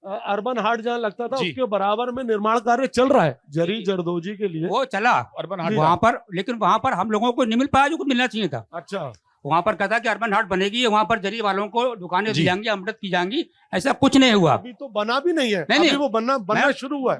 अर्बन हाट जहाँ लगता था जी। उसके बराबर में निर्माण कार्य चल रहा है जरी जरदोजी के लिए। वो चला अर्बन हाट वहां पर, लेकिन वहां पर हम लोगों को नहीं मिल पाया जो कुछ मिलना चाहिए था। अच्छा, वहां पर कहता कि अर्बन हाट बनेगी, वहां पर जरी वालों को दुकानें दी जी। जाएंगी, मदद की जाएंगी, ऐसा कुछ नहीं हुआ। अभी तो बना भी नहीं है, नहीं, अभी नहीं। वो बनना शुरू हुआ है,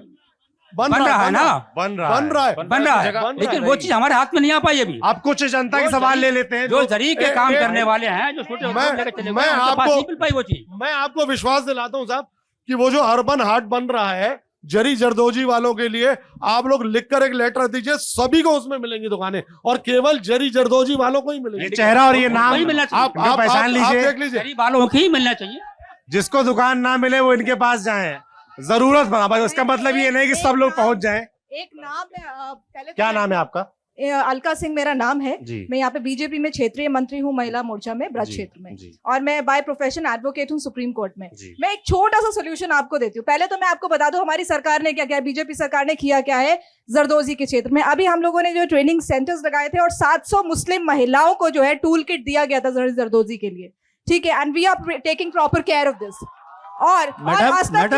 बन रहा है ना, बन रहा बन रहा है। बन रहा है, जगह- बन रहा लेकिन है। वो चीज हमारे हाथ में नहीं आ पाई अभी। आप कुछ जनता के जो सवाल जरी- ले लेते हैं, जो जरी के काम ए- करने वाले हैं, जो छोटे मैं- लेकर चले मैं गए, उनके पास आपको- नहीं मिल पाई वो चीज। मैं आपको विश्वास दिलाता हूँ साहब कि वो जो अर्बन हाट बन रहा है जरी जरदोजी वालों के लिए, आप लोग लिखकर एक लेटर दीजिए, सभी को उसमें मिलेंगी दुकानें, और केवल जरी जरदोजी वालों को ही ये मिलेंगी। चेहरा और ये नाम वही मिलना चाहिए। आप इनको पहचान लीजिए। देख लीजिए। जरी वालों को ही मिलना चाहिए। जिसको दुकान ना मिले वो इनके पास जाए, जरूरत बना, बस उसका मतलब ये नहीं कि सब लोग पहुंच जाएं। एक नाम है, पहले तो क्या मैं- नाम है आपका? अलका सिंह मेरा नाम है। जी मैं यहाँ पे बीजेपी में क्षेत्रीय मंत्री हूँ, महिला मोर्चा में, ब्रज जी, क्षेत्र में, जी और मैं बाय प्रोफेशन एडवोकेट हूँ सुप्रीम कोर्ट में। जी मैं एक छोटा सा सोल्यूशन आपको देती हूँ। पहले तो मैं आपको बता दूं हमारी सरकार ने क्या किया, बीजेपी सरकार ने किया क्या है जरदोजी के क्षेत्र में। अभी हम लोगों ने जो ट्रेनिंग सेंटर्स लगाए थे और 700 मुस्लिम महिलाओं को जो है टूल किट दिया गया था जरदोजी के लिए, ठीक है, and we are taking proper care of this. और आज तक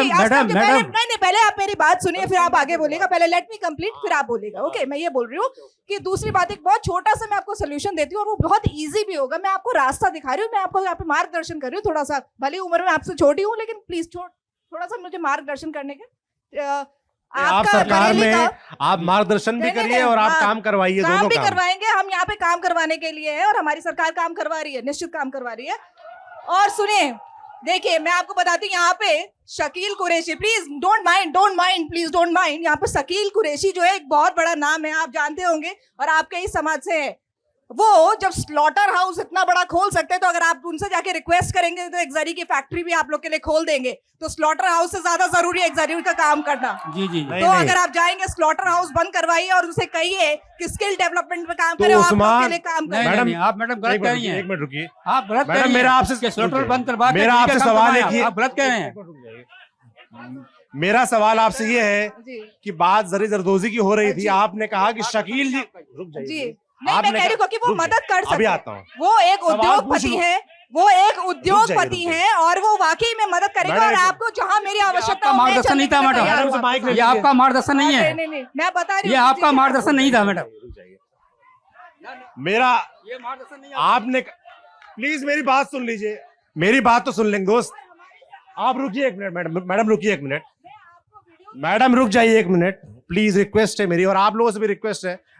पहले आप मेरी बात सुनिए, फिर आप आगे बोलिएगा। पहले लेट मी कंप्लीट, फिर आप बोलिएगा। ओके, मैं ये बोल रही हूँ कि दूसरी बात, एक बहुत छोटा सा मैं आपको सोल्यूशन देती हूँ, और वो बहुत इजी भी होगा। मैं आपको रास्ता दिखा रही हूँ, मैं आपको यहाँ पे मार्गदर्शन कर रही हूँ थोड़ा सा। भले उम्र में आपसे छोटी हूँ, लेकिन प्लीज थोड़ा सा मुझे मार्गदर्शन करने के। आप सरकार में आप मार्गदर्शन भी नहीं, करिए नहीं, और आप हाँ, काम करवाइए, काम दोनों भी काम। करवाएंगे हम, यहाँ पे काम करवाने के लिए है, और हमारी सरकार काम करवा रही है, निश्चित काम करवा रही है। और सुनिए, देखिए मैं आपको बताती हूँ, यहाँ पे Shakeel Qureshi, please don't mind, please don't mind. यहाँ पे शकील कुरैशी जो है एक बहुत बड़ा नाम है, आप जानते होंगे, और आपके ही समाज से है। वो जब स्लॉटर हाउस इतना बड़ा खोल सकते हैं, तो अगर आप उनसे जाके रिक्वेस्ट करेंगे तो एक जरी की फैक्ट्री भी आप लोग के लिए खोल देंगे। तो स्लॉटर हाउस से ज्यादा जरूरी है एक जरी का काम करना। जी जी नहीं, तो नहीं। अगर आप जाएंगे स्लॉटर हाउस बंद करवाइए और उनसे कहिए कि स्किल डेवलपमेंट पे काम तो करें, आप लोग उस्मान- के लिए काम नहीं, करें। मैडम, नहीं, आप मैडम गलत कह रही हैं। एक मिनट रुकिए। आप गलत कह मैडम, रही हैं मेरा आपसे- कि स्लॉटर रुकिए। बंद करवा के मेरा जरी आपसे का काम सवाल है करवाएं। कि- आप गलत कह रहे हैं। मेरा सवाल आपसे ये है जी कि बात जरी जरदोजी की हो रही थी, जी। आपने कहा कि शकील जी, रुक जाइए। जी, नहीं, आपने मैं कह रही हूँ कि वो रुक जाइए, मदद कर सकते अभी हैं। आता हूँ। वो एक सवाल पूछ उद्योगपति लूं। है, वो एक रुक उद्योगपति जाइए। है, और वो वाकई में मदद करेंगे। मैडम, और एक- आपको जहाँ मेरी आवश्यकता आपका हो, मैं मार्गदर्शन चलने नहीं था, के लिए मैडम। तैयार मैडम से हूँ माइक ले ये आपका मार्गदर्शन नहीं है, नहीं, मैं बता रही ये हूँ। आपका मार्गदर्शन नहीं था मैडम। मेरा ये मार्गदर्शन नहीं आपने, प्लीज मेरी बात सुन लीजिए, मेरी बात तो सुन लेंगे दोस्त। आप रुकिए एक मिनट, मैडम रुकिए एक मिनट, मैडम रुक जाइए एक मिनट, प्लीज रिक्वेस्ट है मेरी, और आप लोगों से भी रिक्वेस्ट है।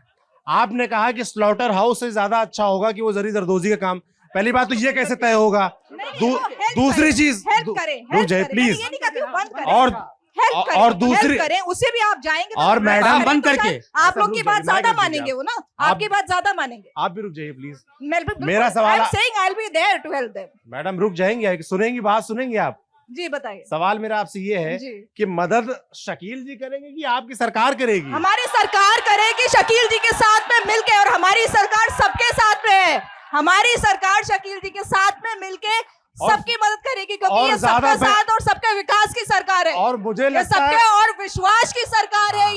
आपने कहा कि स्लॉटर हाउस से ज्यादा अच्छा होगा कि वो जरी जरदोजी का काम। पहली बात तो ये कैसे तय होगा? दूसरी चीज, रुक जाइए प्लीज। ये नहीं कहती हूँ बंद करें। और हेल्प और- करें, और दूसरी- help करें, उसे भी आप जाएंगे तो और आप मैडम- करेंगे बंद तो करके। शायद आप ऐसा लोग की रुक बात जाइए, ज्यादा मैं कर मानेंगे दीजिए वो ना, आप- आपकी बात ज्यादा मानेंगे। आप भी रुक जाइए प्लीज। मेरा मेरा सवाल- I am saying I will be there to help them. Madam रुक जाएंगे, सुनेंगी बात, सुनेंगे आप। जी बताइए। सवाल मेरा आपसे ये है जी, कि मदद शकील जी करेंगे कि आपकी सरकार करेगी? हमारी सरकार करेगी शकील जी के साथ में मिलके, और हमारी सरकार सबके साथ में है। हमारी सरकार शकील जी के साथ में मिलके और- सबकी मदद करेगी, क्योंकि और ये ज्यादा सबका साथ और सबके विकास की सरकार है। और मुझे ये लगता सबके है और विश्वास की सरकार है।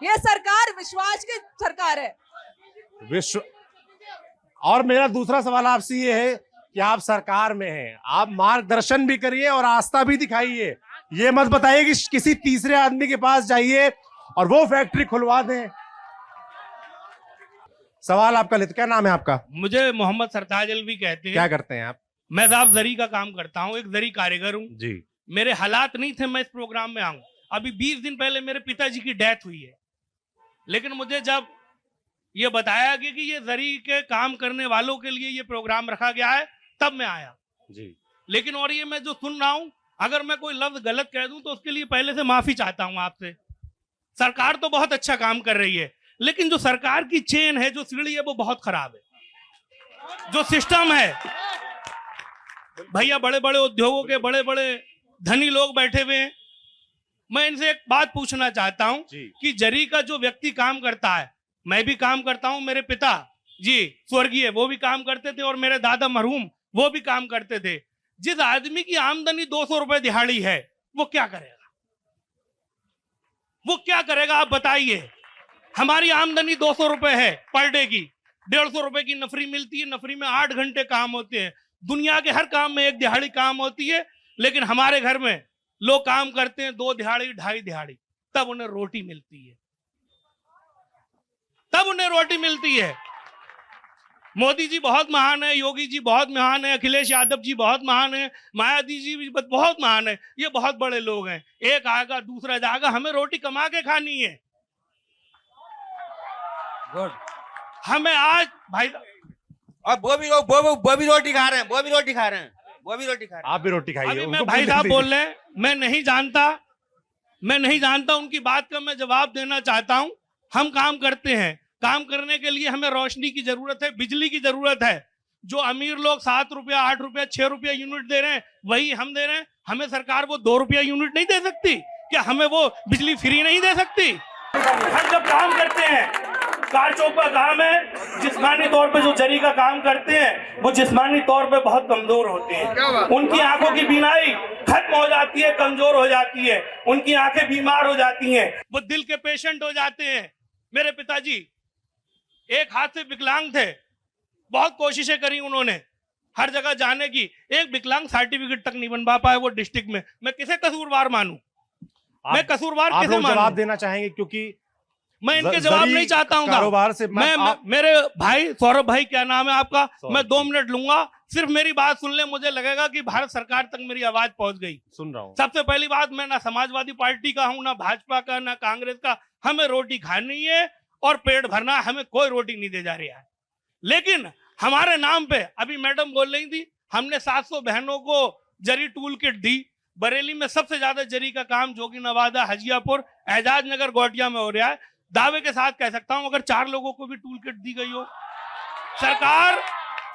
ये सरकार विश्वास की सरकार है। विश्व। और मेरा दूसरा सवाल आपसे ये है कि आप सरकार में हैं, आप मार्गदर्शन भी करिए और आस्था भी दिखाइए। ये मत बताइए कि किसी तीसरे आदमी के पास जाइए और वो फैक्ट्री खुलवा दें। सवाल आपका लेते, क्या नाम है आपका? मुझे मोहम्मद सरताज अलवी कहते क्या हैं। करते हैं आप? मैं साहब जरी का काम करता हूँ, एक जरी कारीगर हूँ। जी। मेरे हालात नहीं थे मैं इस प्रोग्राम में आऊं। अभी 20 दिन पहले मेरे पिताजी की डेथ हुई है, लेकिन मुझे जब ये बताया गया कि ये जरी के काम करने वालों के लिए ये प्रोग्राम रखा गया है, तब मैं आया। जी। लेकिन और ये मैं जो सुन रहा हूं, अगर मैं कोई लफ्ज गलत कह दूं तो उसके लिए पहले से माफी चाहता हूं आपसे। सरकार तो बहुत अच्छा काम कर रही है, लेकिन जो सरकार की चेन है, जो सीढ़ी है, वो बहुत खराब है। जो सिस्टम है, भैया बड़े बड़े उद्योगों के बड़े बड़े धनी लोग बैठे हुए हैं। मैं इनसे एक बात पूछना चाहता हूं जी। कि जरी का जो व्यक्ति काम करता है, मैं भी काम करता हूं, मेरे पिता जी स्वर्गीय वो भी काम करते थे, और मेरे दादा मरहूम वो भी काम करते थे। जिस आदमी की आमदनी 200 रुपए दिहाड़ी है, वो क्या करेगा? वो क्या करेगा आप बताइए। हमारी आमदनी 200 रुपए है पर डे की, 150 रुपए की नफरी मिलती है। नफरी में 8 घंटे काम होते हैं। दुनिया के हर काम में एक दिहाड़ी काम होती है, लेकिन हमारे घर में लोग काम करते हैं 2 दिहाड़ी 2.5 दिहाड़ी, तब उन्हें रोटी मिलती है, तब उन्हें रोटी मिलती है। मोदी जी बहुत महान है, योगी जी बहुत महान है, अखिलेश यादव जी बहुत महान है, मायावती जी भी बहुत महान है। ये बहुत बड़े लोग हैं। एक आएगा दूसरा जाएगा, हमें रोटी कमा के खानी है। गुड। हमें आज भाई, और वो भी रोटी खा रहे हैं, वो भी रोटी खा रहे हैं, वो भी रोटी खा रहे हैं। आप भी रोटी खाइए। अभी उनको मैं भाई बोलने साहब दीजिए। बोल रहे हैं, मैं नहीं जानता उनकी बात का मैं जवाब देना चाहता हूं। हम काम करते हैं, काम करने के लिए हमें रोशनी की जरूरत है, बिजली की जरूरत है। जो अमीर लोग 7 रुपया 8 रुपया 6 रुपया यूनिट दे रहे हैं, वही हम दे रहे हैं। हमें सरकार वो 2 रुपया यूनिट नहीं दे सकती क्या? हमें वो बिजली फ्री नहीं दे सकती? हम जब काम करते हैं, कार चौक का काम है, जिस्मानी तौर पे जो जरी का काम करते हैं, वो जिस्मानी तौर पे बहुत कमजोर होते हैं। उनकी आंखों की बीनाई खत्म हो जाती है, कमजोर हो जाती है, उनकी आंखें बीमार हो जाती हैं, वो दिल के पेशेंट हो जाते हैं। मेरे पिताजी एक हाथ से विकलांग थे, बहुत कोशिशें करी उन्होंने हर जगह जाने की, एक विकलांग सर्टिफिकेट तक नहीं बनवा पाए वो डिस्ट्रिक्ट में। मैं किसे कसूरवार मानूं? मैं कसूरवार आप किसे लोग जवाब मानूं? देना चाहेंगे, क्योंकि मैं इनके जवाब जरी नहीं चाहता हूँ। कारोबार से मेरे भाई सौरभ भाई, क्या नाम है आपका? सौरभ मैं 2 जी। मिनट लूंगा, सिर्फ मेरी बात सुन ले, मुझे लगेगा कि भारत सरकार तक मेरी आवाज पहुंच गई। सुन रहा हूँ। सबसे पहली बात, मैं ना समाजवादी पार्टी का हूं, ना भाजपा का, ना कांग्रेस का। हमें रोटी खानी है और पेट भरना है, हमें कोई रोटी नहीं दे जा रही है। लेकिन हमारे नाम पे, अभी मैडम बोल रही थी, हमने 700 बहनों को जरी टूल किट दी। बरेली में सबसे ज्यादा जरी का काम जोगी नवादा, हजियापुर, एजाज नगर, गोटिया में हो रहा है। दावे के साथ कह सकता हूं, अगर 4 लोगों को भी टूल किट दी गई हो।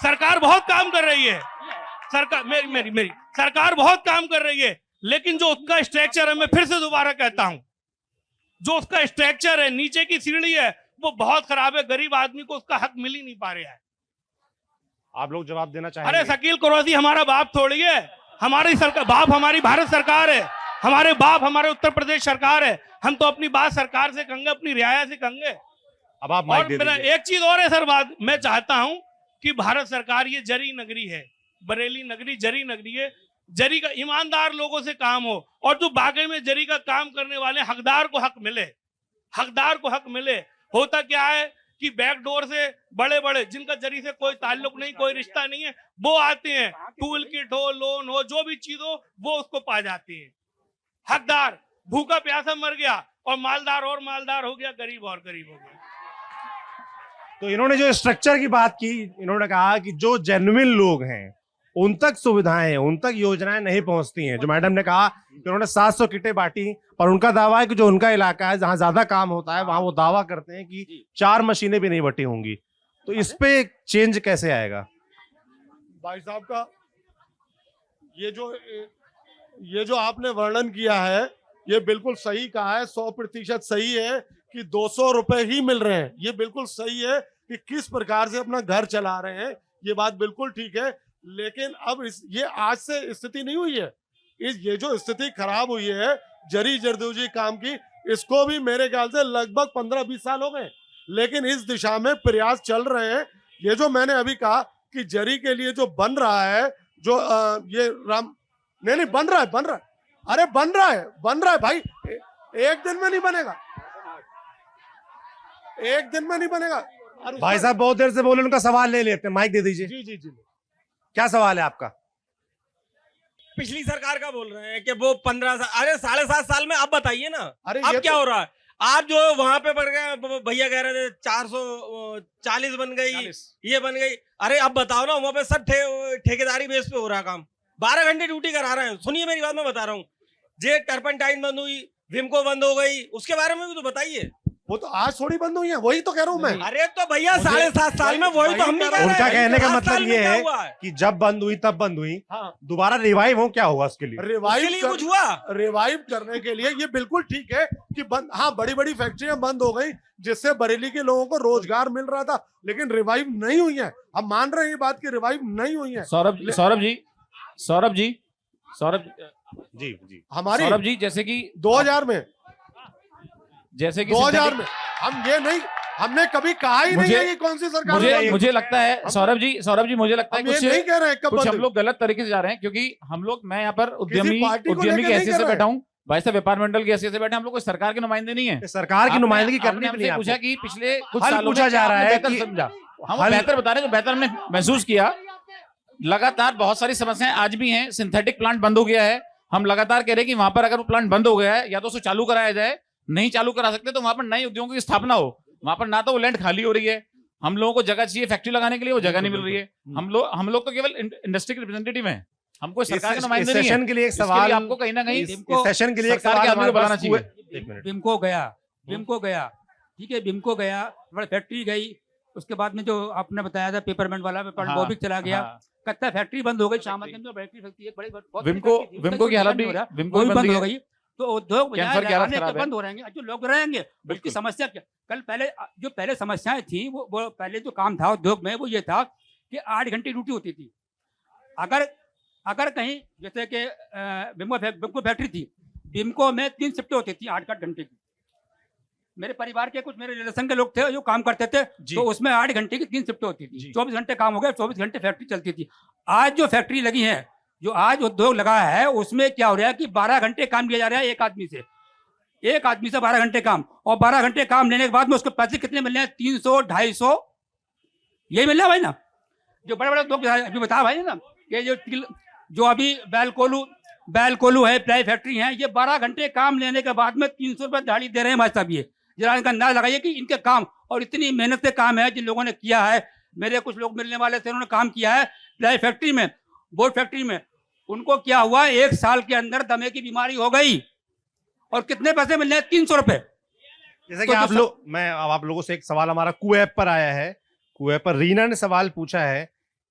सरकार बहुत काम कर रही है। सरकार मेरी सरकार बहुत काम कर रही है, लेकिन जो उसका स्ट्रक्चर है, मैं फिर से दोबारा कहता हूं, जो उसका स्ट्रक्चर है, नीचे की सीढ़ी है, वो बहुत खराब है। गरीब आदमी को उसका हक मिल ही नहीं पा रहा है। आप लोग जवाब देना चाहेंगे? अरे शकील कुरैशी हमारा बाप थोड़ी है, हमारी सरकार बाप हमारी भारत सरकार है, हमारे बाप हमारे उत्तर प्रदेश सरकार है। हम तो अपनी बात सरकार से कहेंगे, अपनी रियायत से कहेंगे। अब आप और माइक दे मेरा दीजिए। एक चीज और है सर, बात मैं चाहता हूं कि भारत सरकार, ये जरी नगरी है, बरेली नगरी जरी नगरी है, जरी का ईमानदार लोगों से काम हो, और जो बाकी में जरी का काम करने वाले हकदार को हक मिले, हकदार को हक मिले। होता क्या है कि बैकडोर से बड़े बड़े, जिनका जरी से कोई ताल्लुक नहीं, कोई रिश्ता नहीं है, वो आते हैं, टूल किट हो, लोन हो, जो भी चीज हो, वो उसको पा जाती है। हकदार भूखा प्यासा मर गया, और मालदार और मालदार हो गया, गरीब और गरीब हो गया। तो इन्होंने जो स्ट्रक्चर की बात की, इन्होंने कहा कि जो जेन्युइन लोग हैं, उन तक सुविधाएं, उन तक योजनाएं नहीं पहुंचती हैं। जो मैडम ने कहा कि उन्होंने 700 किटें बांटी, पर उनका दावा है कि जो उनका इलाका है जहां ज्यादा काम होता है वहां वो दावा करते हैं कि 4 मशीनें भी नहीं बटी होंगी। तो इस पे चेंज कैसे आएगा? भाई साहब का ये जो आपने वर्णन किया है ये बिल्कुल सही कहा है, 100% सही है कि 200 रुपए ही मिल रहे हैं। ये बिल्कुल सही है कि किस प्रकार से अपना घर चला रहे हैं, ये बात बिल्कुल ठीक है। लेकिन अब ये आज से स्थिति नहीं हुई है। ये जो स्थिति खराब हुई है जरी जरदोजी काम की, इसको भी मेरे ख्याल से लगभग 15-20 साल हो गए, लेकिन इस दिशा में प्रयास चल रहे हैं। ये जो मैंने अभी कहा कि जरी के लिए जो बन रहा है, जो ये नहीं बन रहा है, अरे बन रहा है भाई, एक दिन में नहीं बनेगा, एक दिन में नहीं बनेगा। भाई साहब बहुत देर से बोले, उनका सवाल ले लेते हैं, माइक दे दीजिए। जी जी जी, क्या सवाल है आपका? पिछली सरकार का बोल रहे हैं कि वो 15 साल, अरे 7.5 साल में। अब बताइए ना, अरे अब ये क्या तो- हो रहा है? आप जो वहां पे बढ़ गए, भैया कह रहे थे 440 बन गई, 40। ये बन गई। अरे अब बताओ ना, वहां पे सब ठेकेदारी बेस पे हो रहा है काम, 12 घंटे ड्यूटी करा रहे हैं। सुनिए मेरी बात, मैं बता रहा हूँ। जे टर्पेंटाइन बंद हुई, विमको बंद हो गई, उसके बारे में भी तो बताइए। वो तो आज थोड़ी बंद हुई है, वही तो कह रहा हूँ मैं। अरे तो भैया 7.5 साल में वही तो हम भी कह रहे हैं। उनका कहने का 7 मतलब साल में ये क्या है हुआ है? कि जब बंद हुई तब बंद हुई, हाँ, दोबारा रिवाइव हो, क्या होगा उसके लिए? उसके लिए कुछ हुआ? रिवाइव करने के लिए ये बिल्कुल ठीक है कि बंद, हाँ बड़ी बड़ी फैक्ट्रियां बंद हो गई जिससे बरेली के लोगों को रोजगार मिल रहा था, लेकिन रिवाइव नहीं हुई है। हम मान रहे हैं ये बात कि रिवाइव नहीं हुई है। सौरभ जी जी, जैसे कि 2000 में, जैसे कि 2000 में हम ये नहीं, हमने कभी कहा ही नहीं है ये कौन सी सरकार है। मुझे लगता है सौरभ जी मुझे लगता है हम ये नहीं कह रहे हैं कब कुछ बंद हम हुई। लोग गलत तरीके से जा रहे हैं, क्योंकि हम लोग, मैं यहाँ पर उद्यमी पार्टी को लेके की नहीं हैसियत कर से रहे बैठा हूँ, भाई साहब व्यापार मंडल की हैसियत से बैठे, हम लोग कोई सरकार के नुमाइंदे नहीं है। सरकार की नुमाइंदगी करनी आपने भी नहीं हमसे पूछा आपको। कि पिछले कुछ हल सालों में पूछा जा क्या रहा आपने है बेहतर कि- समझा। हम हल- बेहतर बता रहे हैं, जो बेहतर हमने महसूस किया। लगातार बहुत सारी समस्याएं आज भी हैं। सिंथेटिक प्लांट बंद हो गया है, हम लगातार कह रहे हैं कि वहां पर अगर वो प्लांट बंद हो गया है, या तो उसको चालू कराया जाए, नहीं चालू करा सकते तो वहां पर नए उद्योगों की स्थापना हो। वहां पर ना तो वो लैंड खाली हो रही है, हम लोगों को जगह चाहिए फैक्ट्री लगाने के लिए, वो जगह नहीं मिल रही है। हम लोग तो केवल इंडस्ट्री के रिप्रेजेंटेटिव हैं, हमको सरकार के नुमाइंदे नहीं है। सेशन के लिए एक इसके लिए सवाल, आपको कहीं ना कहीं इस सेशन के लिए एक सरकार के सवाल आदमी को हमारे बताना पास चाहिए। एक मिनट। बिमको गया, ठीक है, बिमको गया, बड़ा फैक्ट्री गई। उसके बाद में जो आपने बताया था पेपरमेंट वाला, वो भी चला गया। हाँ। कत्ता फैक्ट्री बंद हो गई, शाम के अंदर बैटरी फैक्ट्री एक बड़ी बहुत बड़ी विमको फैक्ट्री थी, विमको की उसका हालत कोई भी नहीं हो रहा, विमको वो भी भी बंद बंद हो गई। तो उद्योग बजाय कैंसर की हालत लगाने के खराब है। बंद हो रहेंगे, जो लोग रहेंगे उसकी बिल्कुल। समस्या क्या? कल पहले समस्याएं थी, वो पहले जो काम था उद्योग में, वो ये था कि 8 घंटे ड्यूटी होती थी। अगर कहीं जैसे कि बिमको फैक्ट्री थी, बिमको में 3 शिफ्टें होती थी 8-8 घंटे की। मेरे परिवार के कुछ मेरे रिलेशन के लोग थे जो काम करते थे, तो उसमें 8 घंटे की 3 शिफ्टें होती थी, 24 घंटे काम हो गया, 24 घंटे फैक्ट्री चलती थी। आज जो फैक्ट्री लगी है, जो आज उद्योग लगा है, उसमें क्या हो रहा है कि 12 घंटे काम किया जा रहा है एक आदमी से 12 घंटे काम, और 12 घंटे काम लेने के बाद में उसको पैसे कितने मिल रहे हैं? 300-250 यही मिल रहा है भाई ना। जो बड़े बड़े उद्योग अभी बता भाई ना, ये जो अभी बैलकोलू है, प्लाई फैक्ट्री है, ये 12 घंटे काम लेने के बाद में 300 रुपये दिहाड़ी दे रहे हैं भाई साहब। ये जरा इनका अंदाज लगाइए कि इनके काम, और इतनी मेहनत से काम है जिन लोगों ने किया है। मेरे कुछ लोग मिलने वाले थे, उन्होंने काम किया है प्लाई फैक्ट्री में, बोर्ड फैक्ट्री में। उनको क्या हुआ, 1 साल के अंदर दमे की बीमारी हो गई, और कितने पैसे मिल रहे हैं? 300 रुपए। जैसे कि आप लोगों से एक सवाल हमारा कू ऐप पर आया है। कू ऐप पर रीना ने सवाल पूछा है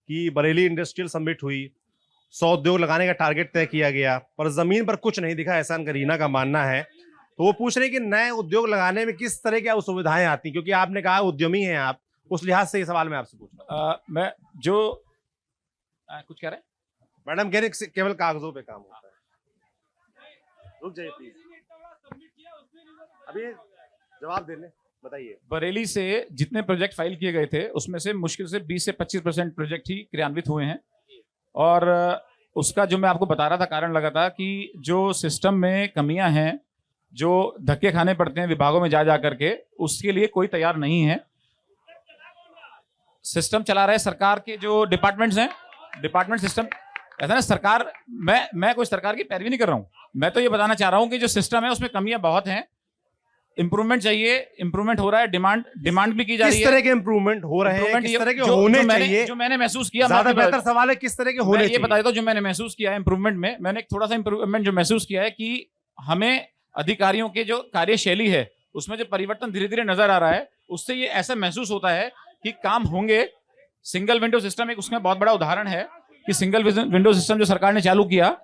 कि बरेली इंडस्ट्रियल समिट हुई, 100 उद्योग लगाने का टारगेट तय किया गया, पर जमीन पर कुछ नहीं दिखा, ऐसा रीना का मानना है। तो वो पूछ रहे कि नए उद्योग लगाने में किस तरह की सुविधाएं आती, क्योंकि आपने कहा उद्यमी हैं आप, उस लिहाज से ये सवाल मैं आपसे पूछ रहा हूं। मैं जो कुछ कह रहे हैं मैडम कह रहे केवल कागजों पे काम होता है। रुक जाइए प्लीज, अभी जवाब देने बताइए। बरेली से जितने प्रोजेक्ट फाइल किए गए थे, उसमें से मुश्किल से 20 से 25% प्रोजेक्ट ही क्रियान्वित हुए हैं। और उसका जो मैं आपको बता रहा था कारण लगा था कि जो सिस्टम में कमियां हैं, जो धक्के खाने पड़ते हैं विभागों में जा करके, उसके लिए कोई तैयार नहीं है। सिस्टम चला रहे सरकार के जो डिपार्टमेंट्स हैं, डिपार्टमेंट सिस्टम ऐसा ना, सरकार, मैं कोई सरकार की पैरवी नहीं कर रहा हूं। मैं तो ये बताना चाह रहा हूं कि जो सिस्टम है उसमें कमियां बहुत हैं। इम्प्रूवमेंट चाहिए, इम्प्रूवमेंट हो रहा है, डिमांड भी की जा रही किस है। तरह के इम्प्रूवमेंट हो रहे हैं, Improvement किस ये- तरह के जो- होने जो मैंने- चाहिए? जो मैंने महसूस किया, मैं ज्यादा आपको बेहतर सवाल है, किस तरह के होने मैं ये चाहिए? बता देता हूँ जो मैंने महसूस किया है इम्प्रूवमेंट में। मैंने एक थोड़ा सा इम्प्रूवमेंट जो महसूस किया है कि हमें अधिकारियों के जो कार्यशैली है उसमें जो परिवर्तन धीरे धीरे नजर आ रहा है, उससे ये ऐसा महसूस होता है कि काम होंगे। सिंगल विंडो सिस्टम एक उसमें बहुत बड़ा उदाहरण है कि सिंगल विंडो सिस्टम जो सरकार ने चालू किया,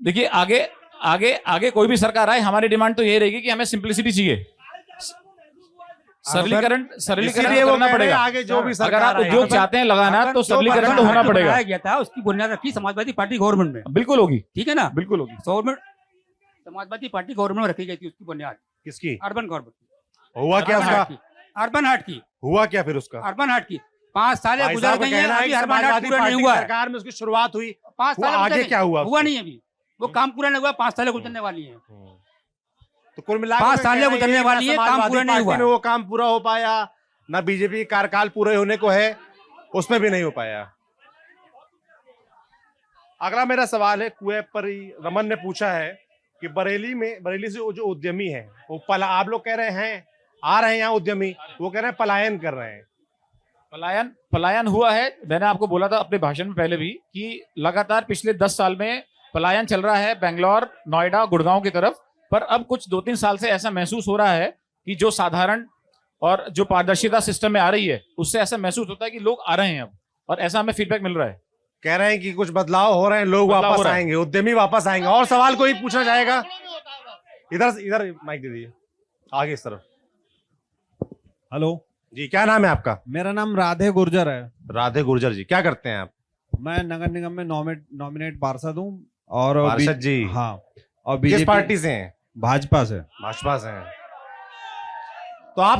देखिए आगे आगे आगे कोई भी सरकार आए, हमारी डिमांड तो यही रहेगी कि हमें सिंपलिसिटी चाहिए, सरलीकरण इसीलिए वो करना कह रहे हैं, पड़ेगा। आगे जो भी अगर सरकार आप आए, उद्योग चाहते हैं लगाना तो सरलीकरण तो होना जो पड़ेगा। बनाया गया था उसकी बुनियाद रखी समाजवादी पार्टी गवर्नमेंट में, बिल्कुल होगी, ठीक है ना। बिल्कुल होगी। गवर्नमेंट समाजवादी पार्टी गवर्नमेंट में रखी गई थी, उसकी बुनियाद किसकी अर्बन गवर्नमेंट, हुआ क्या उसका? अर्बन हार्ट की, हुआ क्या फिर उसका? अर्बन हार्ट की 5 साल भाई गुजर साहब का गए हैं, कहना है अभी कि अर्बन हार्ट समाजवादी पूरा पार्टी नहीं की हुआ है। सरकार में उसकी शुरुआत हुई, 5 वो साल आगे क्या हुआ? हुआ नहीं अभी, वो काम पूरा नहीं हुआ, 5 साल गुजरने वाली है। तो कुल मिलाकर 5 मैं साल कहना गुजरने ये कि वाली है, काम समाजवादी पूरा नहीं पार्टी हुआ में है। वो काम पूरा हो पाया ना, बीजेपी कार्यकाल पूरे होने को है उसमें भी नहीं हो पाया। अगला मेरा सवाल है, कुएपरी रमन ने पूछा है कि बरेली से वो जो उद्यमी है वो आप लोग कह रहे हैं आ रहे हैं यहाँ उद्यमी, वो कह रहे हैं पलायन कर रहे हैं। पलायन हुआ है। मैंने आपको बोला था अपने भाषण में पहले भी कि लगातार पिछले 10 साल में पलायन चल रहा है बेंगलोर, नोएडा, गुड़गांव की तरफ। पर अब कुछ 2-3 साल से ऐसा महसूस हो रहा है कि जो साधारण और जो पारदर्शिता सिस्टम में आ रही है उससे ऐसा महसूस होता है कि लोग आ रहे हैं अब, और ऐसा हमें फीडबैक मिल रहा है। कह रहे हैं कि कुछ बदलाव हो रहे हैं, लोग बदलाव हो वापस रहा है। आएंगे, उद्यमी वापस आएंगे। और सवाल कोई पूछना चाहेगा? इधर माइक दे दीजिए, आगे इस तरफ। हेलो जी, क्या नाम है आपका? मेरा नाम राधे गुर्जर है। राधे गुर्जर जी, क्या करते हैं आप? मैं नगर निगम में नॉमिनेट पार्षद हूँ और पार्षद जी, हाँ, और किस बीजेपी पार्टी से हैं? भाजपा से। भाजपा से हैं। तो आप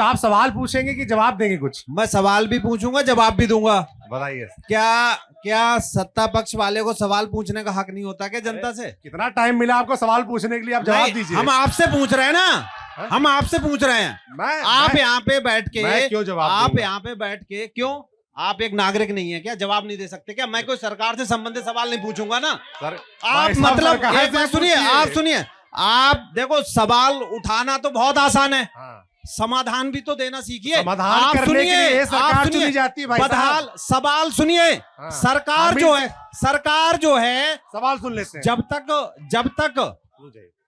आप सवाल पूछेंगे कि जवाब देंगे कुछ? मैं सवाल भी पूछूंगा, जवाब भी दूंगा। बताइए। क्या सत्ता पक्ष वाले को सवाल पूछने का हक नहीं होता क्या जनता से? कितना टाइम मिला आपको सवाल पूछने के लिए, आप जवाब नहीं, दीजिए। हम आपसे पूछ रहे हैं ना, हम आपसे पूछ रहे हैं। आप यहाँ पे बैठ के, मैं क्यों जवाब आप दूंगा? यहाँ पे बैठ के क्यों, आप एक नागरिक नहीं है क्या? जवाब नहीं दे सकते क्या? मैं कोई सरकार से संबंधित सवाल नहीं पूछूंगा ना। सर, आप भाई साहब, मतलब सरकार एक से बात सुनिए, पूछिए। आप सुनिए, आप देखो सवाल उठाना तो बहुत आसान है, हाँ। समाधान भी तो देना सीखिए। समाधान आप करने के सुनिए, लिए आप सरकार सुनिए, चुनी जाती है भाई बदहाल साहब। सवाल सुनिए। हाँ। सरकार हम जो भी- है, सरकार जो है, सवाल सुन लेते हैं।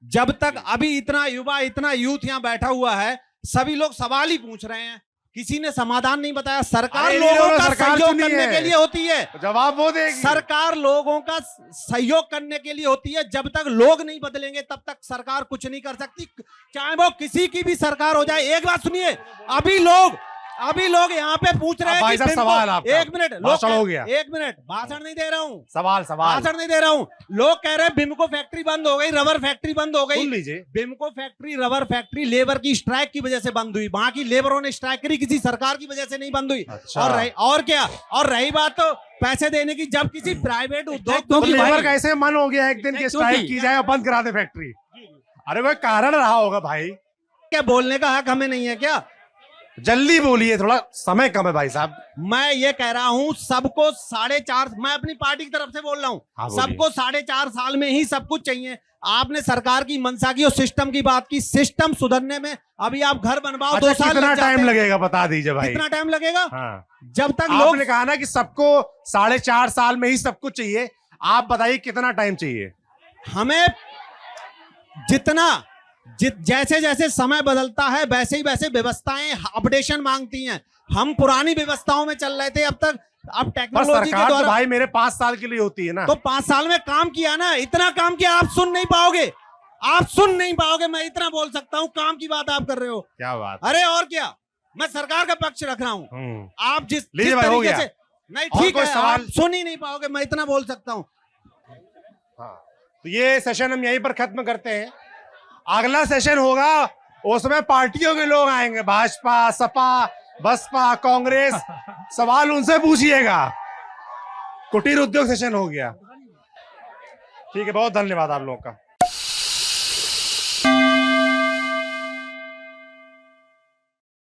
जब तक अभी इतना यूथ यहाँ बैठा हुआ है, सभी लोग सवाल ही पूछ रहे हैं, किसी ने समाधान नहीं बताया। सरकार अरे लोगों इन्होंने का सरकार सहयोग चुनी करने है। के लिए होती है। जवाब वो देगी। सरकार लोगों का सहयोग करने के लिए होती है। जब तक लोग नहीं बदलेंगे तब तक सरकार कुछ नहीं कर सकती, चाहे वो किसी की भी सरकार हो जाए। एक बात सुनिए, अभी लोग यहाँ पे पूछ रहे हैं भाई कि साहब, बिम्को- सवाल आपका। एक मिनट, भाषण हो गया। एक मिनट, भाषण नहीं दे रहा हूँ, सवाल भाषण नहीं दे रहा हूँ। लोग कह रहे हैं बिम्को फैक्ट्री बंद हो गई, रबर फैक्ट्री बंद हो गई। सुन लीजिए। बिम्को फैक्ट्री, रबर फैक्ट्री लेबर की स्ट्राइक की वजह से बंद हुई। वहां की लेबरों ने स्ट्राइक करी, किसी सरकार की वजह से नहीं बंद हुई। अच्छा। और क्या, और रही बात तो पैसे देने की, जब किसी प्राइवेट उद्योग तो क्योंकि लेबर भाई- का ऐसे मन हो गया एक दिन की क्योंकि- स्ट्राइक की जाए और बंद करा दे फैक्ट्री। अरे वो कारण रहा होगा भाई। क्या बोलने का हक हमें नहीं है क्या? जल्दी बोलिए, थोड़ा समय कम है भाई साहब। मैं ये कह रहा हूँ, सबको 4.5, मैं अपनी पार्टी की तरफ से बोल रहा हाँ, हूँ, बोलिए। सबको 4.5 साल में ही सब कुछ चाहिए। आपने सरकार की मंशा की और सिस्टम की बात की, सिस्टम सुधरने में अभी आप घर बनवाओ, 2 अच्छा, साल कितना लग जाते टाइम हैं। लगेगा बता दीजिए भाई। कितना टाइम लगेगा? हाँ। जब तक लोग, आपने कहा ना कि सबको 4.5 साल में ही सब कुछ चाहिए, आप बताइए कितना टाइम चाहिए? हमें जैसे जैसे समय बदलता है वैसे ही वैसे व्यवस्थाएं अपडेशन मांगती हैं। हम पुरानी व्यवस्थाओं में चल रहे थे अब तक, अब पर टेक्नोलॉजी के सरकार तो द्वारा। भाई मेरे 5 साल के लिए होती है ना। तो 5 साल में काम किया ना, इतना काम किया, आप सुन नहीं पाओगे, आप सुन नहीं पाओगे। मैं इतना बोल सकता हूँ, काम की बात आप कर रहे हो। क्या बात। अरे और क्या, मैं सरकार का पक्ष रख रहा हूँ। आप जिस लीजिए भाई, हो तरीके गया। से, नहीं और ठीक कोई है, सवाल? आप सुन ही नहीं पाओगे, मैं इतना बोल सकता हूँ। हाँ, तो ये सेशन हम यहीं पर खत्म करते हैं। अगला सेशन होगा, उसमें पार्टियों के लोग आएंगे, भाजपा, सपा, बसपा, कांग्रेस। सवाल उनसे पूछिएगा। कुटीर उद्योग सेशन हो गया। ठीक है, बहुत धन्यवाद आप लोगों का।